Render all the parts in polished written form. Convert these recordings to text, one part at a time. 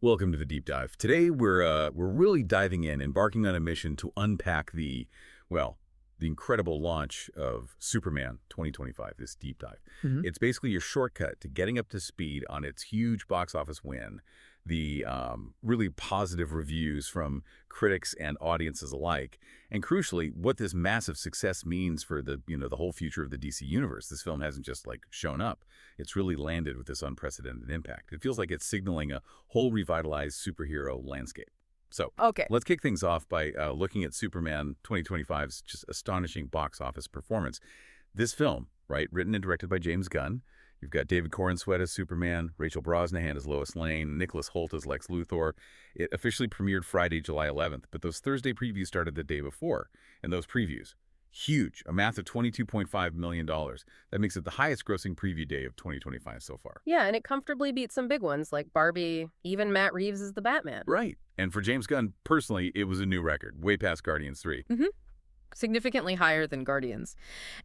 Welcome to the deep dive. Today we're really diving in, embarking on a mission to unpack the incredible launch of Superman 2025. This deep dive. Mhm. It's basically your shortcut to getting up to speed on its huge box office win, the really positive reviews from critics and audiences alike, and crucially, what this massive success means for the whole future of the DC universe. This film hasn't just shown up; it's really landed with this unprecedented impact. It feels like it's signaling a whole revitalized superhero landscape. So Okay. let's kick things off by looking at Superman 2025's just astonishing box office performance. This film, right, written and directed by James Gunn. You've got David Corenswet as Superman, Rachel Brosnahan as Lois Lane, Nicholas Hoult as Lex Luthor. It officially premiered Friday, July 11th, but those Thursday previews started the day before. And those previews, huge, a massive $22.5 million. That makes it the highest grossing preview day of 2025 so far. Yeah, and it comfortably beats some big ones like Barbie, even Matt Reeves as the Batman. Right. And for James Gunn, personally, it was a new record, way past Guardians 3. Significantly higher than Guardians.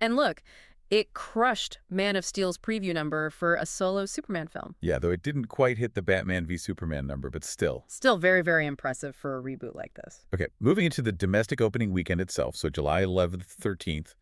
And look, it crushed Man of Steel's preview number for a solo Superman film. Yeah, though it didn't quite hit the Batman v Superman number, but still. Still very, very impressive for a reboot like this. Okay, moving into the domestic opening weekend itself, so July 11th, 13th,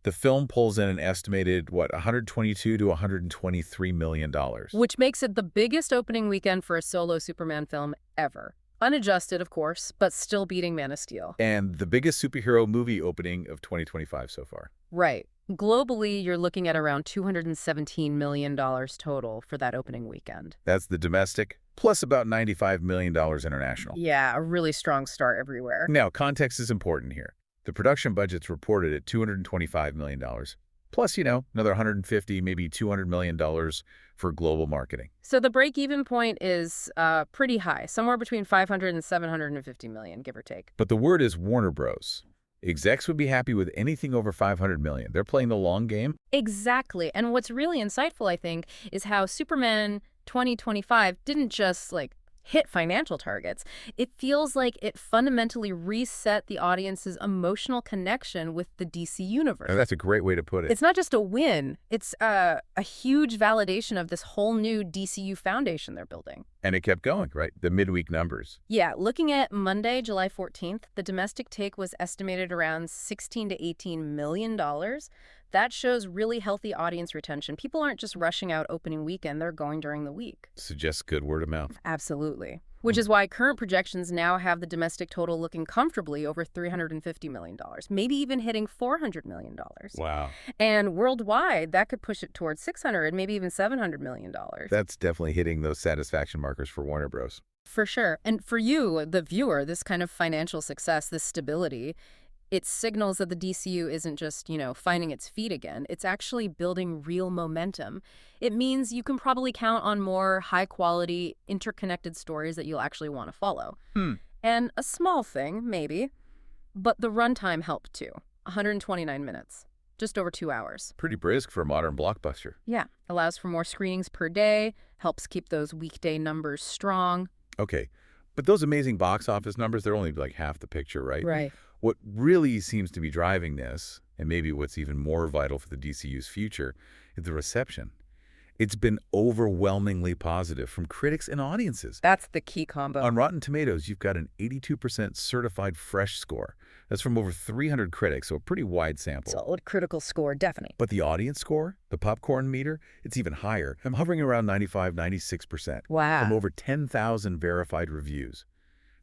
the film pulls in an estimated, $122 to $123 million. Which makes it the biggest opening weekend for a solo Superman film ever. Unadjusted, of course, but still beating Man of Steel. And the biggest superhero movie opening of 2025 so far. Right. Globally, you're looking at around $217 million total for that opening weekend. That's the domestic, plus about $95 million international. Yeah, a really strong start everywhere. Now, context is important here. The production budget's reported at $225 million, plus, another $150, maybe $200 million for global marketing. So the break-even point is pretty high, somewhere between $500 and $750 million, give or take. But the word is Warner Bros. Execs would be happy with anything over $500 million. They're playing the long game. Exactly. And what's really insightful, I think, is how Superman 2025 didn't just, hit financial targets. It feels like it fundamentally reset the audience's emotional connection with the DC universe. Oh, that's a great way to put it. It's not just a win. It's a huge validation of this whole new DCU foundation they're building. And it kept going, right? The midweek numbers. Yeah, looking at Monday, July 14th, the domestic take was estimated around $16 to $18 million. That shows really healthy audience retention. People aren't just rushing out opening weekend, they're going during the week. Suggests good word of mouth. Absolutely. Which is why current projections now have the domestic total looking comfortably over $350 million, maybe even hitting $400 million. Wow. And worldwide, that could push it towards $600, maybe even $700 million. That's definitely hitting those satisfaction markers for Warner Bros. For sure. And for you, the viewer, this kind of financial success, this stability, it signals that the DCU isn't just, finding its feet again. It's actually building real momentum. It means you can probably count on more high-quality, interconnected stories that you'll actually want to follow. And a small thing, maybe, but the runtime helped too. 129 minutes. Just over 2 hours. Pretty brisk for a modern blockbuster. Yeah. Allows for more screenings per day, helps keep those weekday numbers strong. Okay. But those amazing box office numbers, they're only half the picture, right? Right. What really seems to be driving this, and maybe what's even more vital for the DCU's future, is the reception. It's been overwhelmingly positive from critics and audiences. That's the key combo. On Rotten Tomatoes, you've got an 82% certified fresh score. That's from over 300 critics, so a pretty wide sample. Solid critical score, definitely. But the audience score, the popcorn meter, it's even higher. I'm hovering around 95, 96%. Wow. From over 10,000 verified reviews.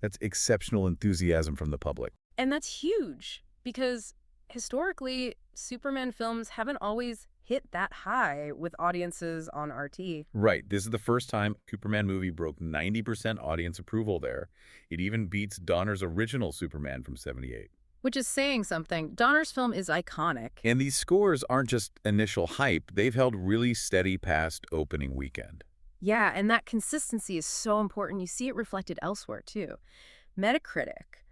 That's exceptional enthusiasm from the public. And that's huge because historically, Superman films haven't always hit that high with audiences on RT. Right. This is the first time a Superman movie broke 90% audience approval there. It even beats Donner's original Superman from '78. Which is saying something. Donner's film is iconic. And these scores aren't just initial hype. They've held really steady past opening weekend. Yeah, and that consistency is so important. You see it reflected elsewhere, too. Metacritic,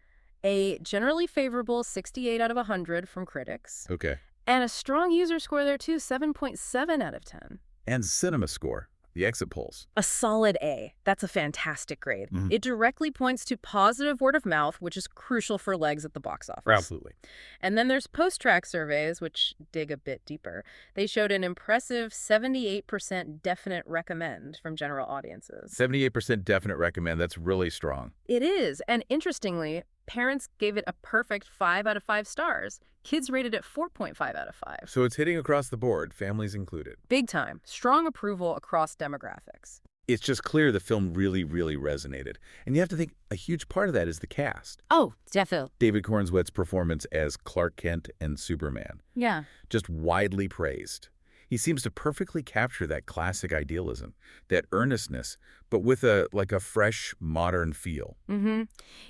a generally favorable 68 out of 100 from critics. Okay. And a strong user score there, too, 7.7 out of 10. And Cinema Score, the exit polls. A solid A. That's a fantastic grade. Mhm. It directly points to positive word of mouth, which is crucial for legs at the box office. Absolutely. And then there's post-track surveys, which dig a bit deeper. They showed an impressive 78% definite recommend from general audiences. 78% definite recommend. That's really strong. It is. And interestingly, parents gave it a perfect 5 out of 5 stars. Kids rated it 4.5 out of 5. So it's hitting across the board, families included. Big time. Strong approval across demographics. It's just clear the film really, really resonated. And you have to think a huge part of that is the cast. Oh, definitely. David Cornswett's performance as Clark Kent and Superman, Yeah. just widely praised. He seems to perfectly capture that classic idealism, that earnestness, but with a fresh, modern feel. Mm-hmm.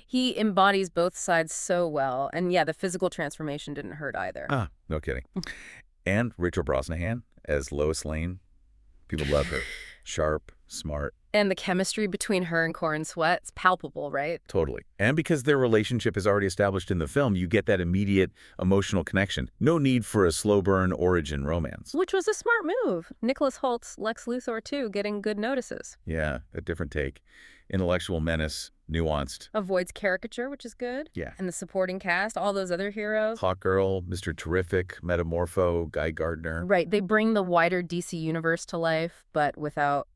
He embodies both sides so well. And yeah, the physical transformation didn't hurt either. Ah, no kidding. And Rachel Brosnahan as Lois Lane. People love her. Sharp, smart. And the chemistry between her and Corin Sweat is palpable, right? Totally. And because their relationship is already established in the film, you get that immediate emotional connection. No need for a slow burn origin romance. Which was a smart move. Nicholas Holt's Lex Luthor, too, getting good notices. Yeah, a different take. Intellectual menace, nuanced. Avoids caricature, which is good. Yeah. And the supporting cast, all those other heroes. Hawkgirl, Mr. Terrific, Metamorpho, Guy Gardner. Right. They bring the wider DC universe to life, but without,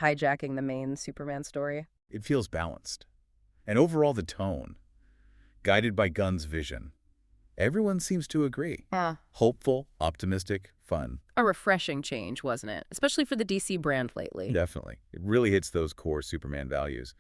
hijacking the main Superman story. It feels balanced. And overall, the tone, guided by Gunn's vision. Everyone seems to agree. Yeah. Hopeful, optimistic, fun. A refreshing change, wasn't it? Especially for the DC brand lately. Definitely. It really hits those core Superman values.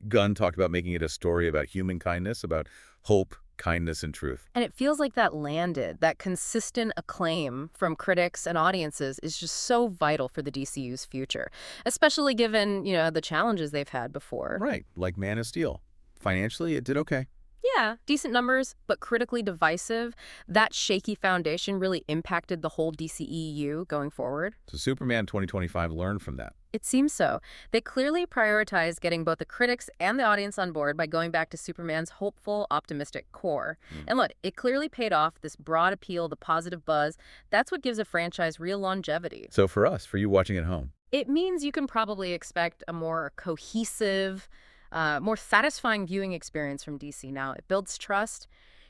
Gunn talked about making it a story about human kindness, about hope, kindness, and truth. And it feels like that landed. That consistent acclaim from critics and audiences is just so vital for the DCU's future, especially given, the challenges they've had before. Right, like Man of Steel. Financially, it did okay. Yeah, decent numbers, but critically divisive. That shaky foundation really impacted the whole DCEU going forward. So Superman 2025 learned from that. It seems so. They clearly prioritized getting both the critics and the audience on board by going back to Superman's hopeful, optimistic core. And look, it clearly paid off. This broad appeal, the positive buzz, that's what gives a franchise real longevity. So for us, for you watching at home, it means you can probably expect a more cohesive, more satisfying viewing experience from DC now. It builds trust.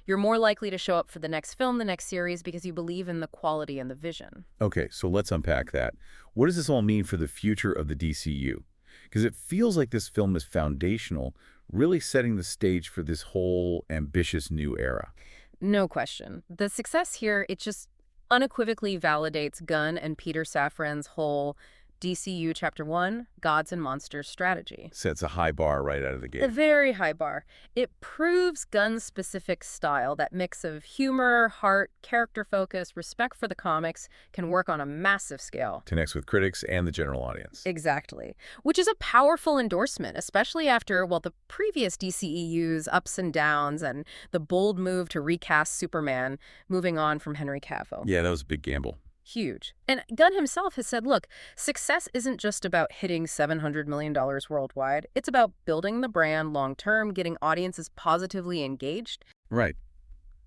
You're more likely to show up for the next film, the next series, because you believe in the quality and the vision. Okay, so let's unpack that. What does this all mean for the future of the DCU? Because it feels like this film is foundational, really setting the stage for this whole ambitious new era. No question. The success here, it just unequivocally validates Gunn and Peter Safran's whole DCU Chapter 1, Gods and Monsters strategy. Sets a high bar right out of the gate. A very high bar. It proves Gunn's specific style, that mix of humor, heart, character focus, respect for the comics, can work on a massive scale. Connects with critics and the general audience. Exactly. Which is a powerful endorsement, especially after, the previous DCEU's ups and downs and the bold move to recast Superman, moving on from Henry Cavill. Yeah, that was a big gamble. Huge. And Gunn himself has said, look, success isn't just about hitting $700 million worldwide. It's about building the brand long-term, getting audiences positively engaged. Right.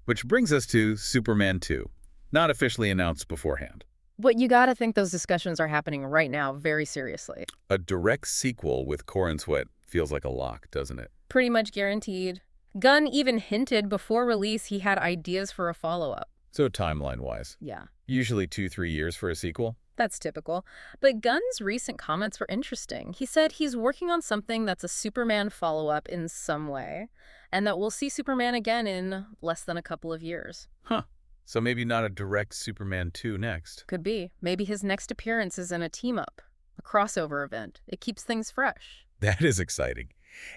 Which brings us to Superman 2, not officially announced beforehand. But you gotta think those discussions are happening right now very seriously. A direct sequel with Corin Sweat feels like a lock, doesn't it? Pretty much guaranteed. Gunn even hinted before release he had ideas for a follow-up. So timeline-wise, Yeah. usually 2-3 years for a sequel? That's typical. But Gunn's recent comments were interesting. He said he's working on something that's a Superman follow-up in some way, and that we'll see Superman again in less than a couple of years. Huh. So maybe not a direct Superman 2 next. Could be. Maybe his next appearance is in a team-up, a crossover event. It keeps things fresh. That is exciting.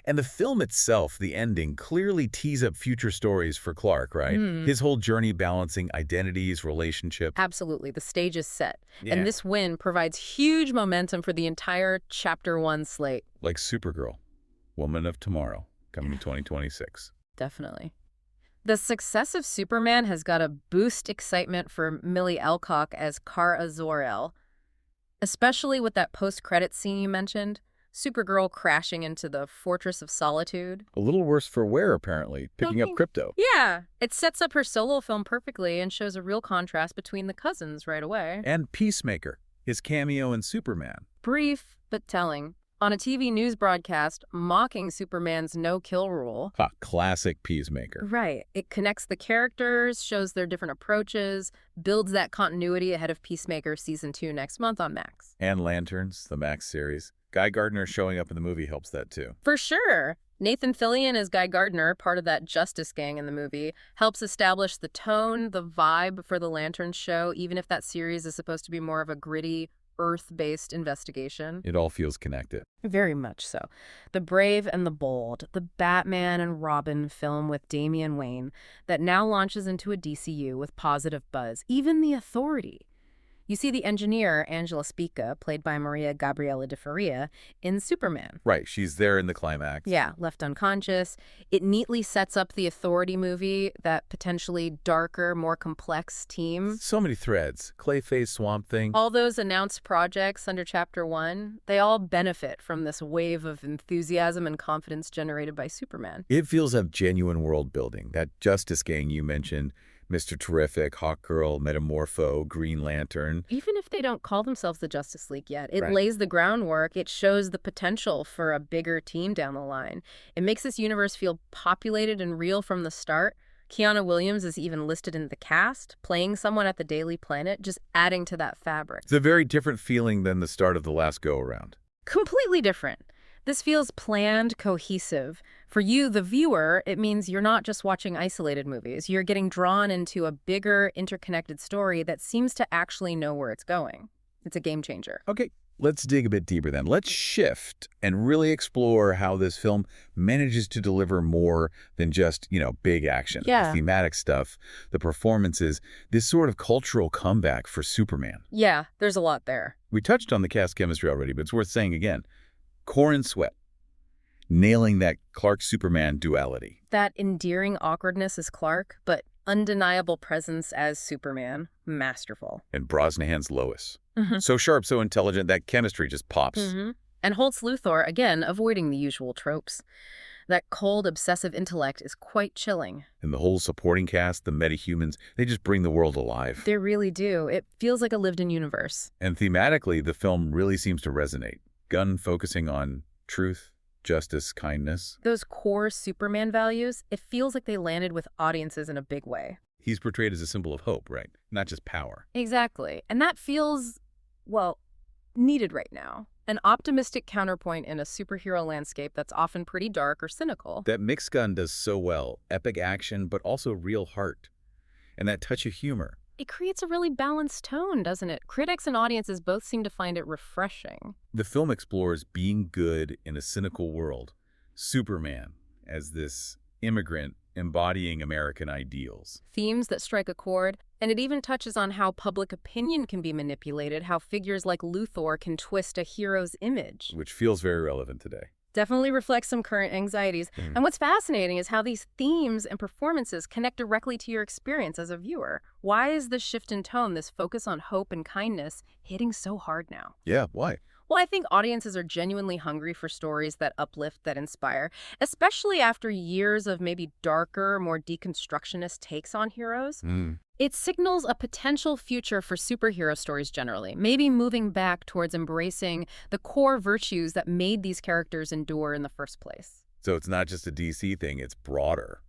And the film itself, the ending, clearly tees up future stories for Clark, right? His whole journey balancing identities, relationships. Absolutely. The stage is set. Yeah. And this win provides huge momentum for the entire Chapter 1 slate. Like Supergirl, Woman of Tomorrow, coming in 2026. Definitely. The success of Superman has got to boost excitement for Millie Alcock as Kara Zor-El, especially with that post-credits scene you mentioned. Supergirl crashing into the Fortress of Solitude. A little worse for wear, apparently, picking up crypto. Yeah, it sets up her solo film perfectly and shows a real contrast between the cousins right away. And Peacemaker, his cameo in Superman. Brief, but telling. On a TV news broadcast mocking Superman's no-kill rule. Ha, classic Peacemaker. Right. It connects the characters, shows their different approaches, builds that continuity ahead of Peacemaker Season 2 next month on Max. And Lanterns, the Max series. Guy Gardner showing up in the movie helps that too. For sure. Nathan Fillion as Guy Gardner, part of that Justice Gang in the movie, helps establish the tone, the vibe for the Lanterns show, even if that series is supposed to be more of a gritty, Earth-based investigation. It all feels connected. Very much so. The Brave and the Bold, the Batman and Robin film with Damian Wayne that now launches into a DCU with positive buzz. Even The Authority. You see the engineer, Angela Spica, played by Maria Gabriela de Faria, in Superman. Right, she's there in the climax. Yeah, left unconscious. It neatly sets up the Authority movie, that potentially darker, more complex team. So many threads. Clayface, Swamp Thing. All those announced projects under Chapter 1, they all benefit from this wave of enthusiasm and confidence generated by Superman. It feels like genuine world building. That Justice Gang you mentioned, Mr. Terrific, Hawkgirl, Metamorpho, Green Lantern. Even if they don't call themselves the Justice League yet, it Right. lays the groundwork. It shows the potential for a bigger team down the line. It makes this universe feel populated and real from the start. Keanu Williams is even listed in the cast, playing someone at the Daily Planet, just adding to that fabric. It's a very different feeling than the start of the last go-around. Completely different. This feels planned, cohesive. For you, the viewer, it means you're not just watching isolated movies. You're getting drawn into a bigger, interconnected story that seems to actually know where it's going. It's a game changer. Okay, let's dig a bit deeper then. Let's shift and really explore how this film manages to deliver more than just, big action. Yeah. The thematic stuff, the performances, this sort of cultural comeback for Superman. Yeah, there's a lot there. We touched on the cast chemistry already, but it's worth saying again. Corin Sweat, nailing that Clark-Superman duality. That endearing awkwardness as Clark, but undeniable presence as Superman. Masterful. And Brosnahan's Lois. Mhm. So sharp, so intelligent, that chemistry just pops. And Holt's Luthor, again, avoiding the usual tropes. That cold, obsessive intellect is quite chilling. And the whole supporting cast, the metahumans, they just bring the world alive. They really do. It feels like a lived-in universe. And thematically, the film really seems to resonate. Gunn focusing on truth, justice, kindness. Those core Superman values, it feels like they landed with audiences in a big way. He's portrayed as a symbol of hope, right? Not just power. Exactly. And that feels, well, needed right now. An optimistic counterpoint in a superhero landscape that's often pretty dark or cynical. That mix Gunn does so well. Epic action, but also real heart. And that touch of humor. It creates a really balanced tone, doesn't it? Critics and audiences both seem to find it refreshing. The film explores being good in a cynical world. Superman as this immigrant embodying American ideals. Themes that strike a chord, and it even touches on how public opinion can be manipulated, how figures like Luthor can twist a hero's image. Which feels very relevant today. Definitely reflects some current anxieties. And what's fascinating is how these themes and performances connect directly to your experience as a viewer. Why is this shift in tone, this focus on hope and kindness, hitting so hard now? Yeah, why? Well, I think audiences are genuinely hungry for stories that uplift, that inspire, especially after years of maybe darker, more deconstructionist takes on heroes. It signals a potential future for superhero stories generally, maybe moving back towards embracing the core virtues that made these characters endure in the first place. So it's not just a DC thing, it's broader.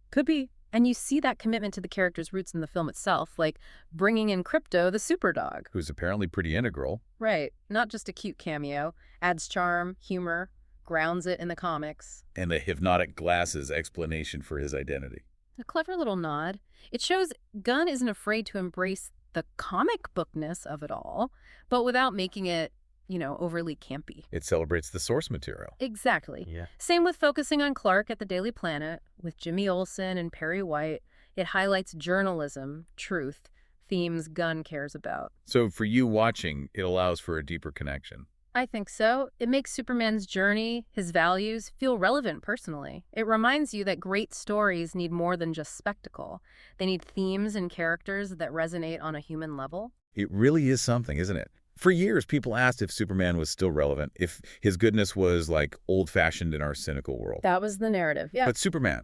Could be. And you see that commitment to the character's roots in the film itself, like bringing in Krypto, the superdog. Who's apparently pretty integral. Right. Not just a cute cameo. Adds charm, humor, grounds it in the comics. And the hypnotic glasses explanation for his identity. A clever little nod. It shows Gunn isn't afraid to embrace the comic bookness of it all, but without making it, overly campy. It celebrates the source material. Exactly. Yeah. Same with focusing on Clark at the Daily Planet, with Jimmy Olsen and Perry White. It highlights journalism, truth, themes Gunn cares about. So for you watching, it allows for a deeper connection. I think so. It makes Superman's journey, his values, feel relevant personally. It reminds you that great stories need more than just spectacle. They need themes and characters that resonate on a human level. It really is something, isn't it? For years, people asked if Superman was still relevant, if his goodness was like old-fashioned in our cynical world. That was the narrative, yeah. But Superman,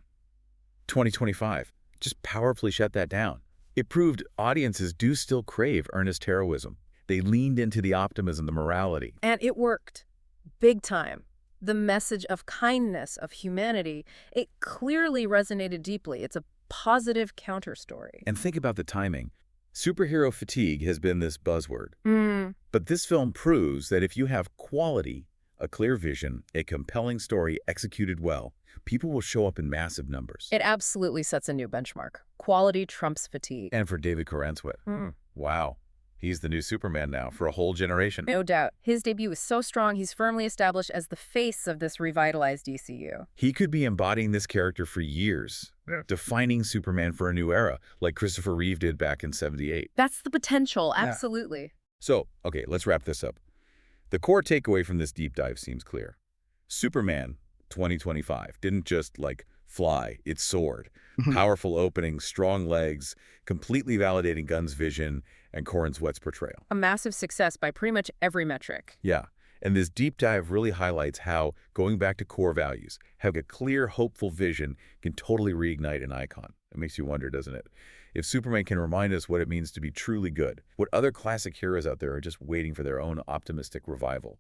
2025, just powerfully shut that down. It proved audiences do still crave earnest heroism. They leaned into the optimism, the morality. And it worked. Big time. The message of kindness, of humanity, it clearly resonated deeply. It's a positive counterstory. And think about the timing. Superhero fatigue has been this buzzword. Mm. But this film proves that if you have quality, a clear vision, a compelling story executed well, people will show up in massive numbers. It absolutely sets a new benchmark. Quality trumps fatigue. And for David Corenswet, wow, he's the new Superman now for a whole generation. No doubt. His debut is so strong, he's firmly established as the face of this revitalized DCU. He could be embodying this character for years, defining Superman for a new era, like Christopher Reeve did back in '78. That's the potential, absolutely. So, okay, let's wrap this up. The core takeaway from this deep dive seems clear. Superman 2025 didn't just, fly, it soared. Powerful opening, strong legs, completely validating Gunn's vision and Corenswet's portrayal. A massive success by pretty much every metric. Yeah, and this deep dive really highlights how, going back to core values, having a clear, hopeful vision can totally reignite an icon. It makes you wonder, doesn't it? If Superman can remind us what it means to be truly good, what other classic heroes out there are just waiting for their own optimistic revival?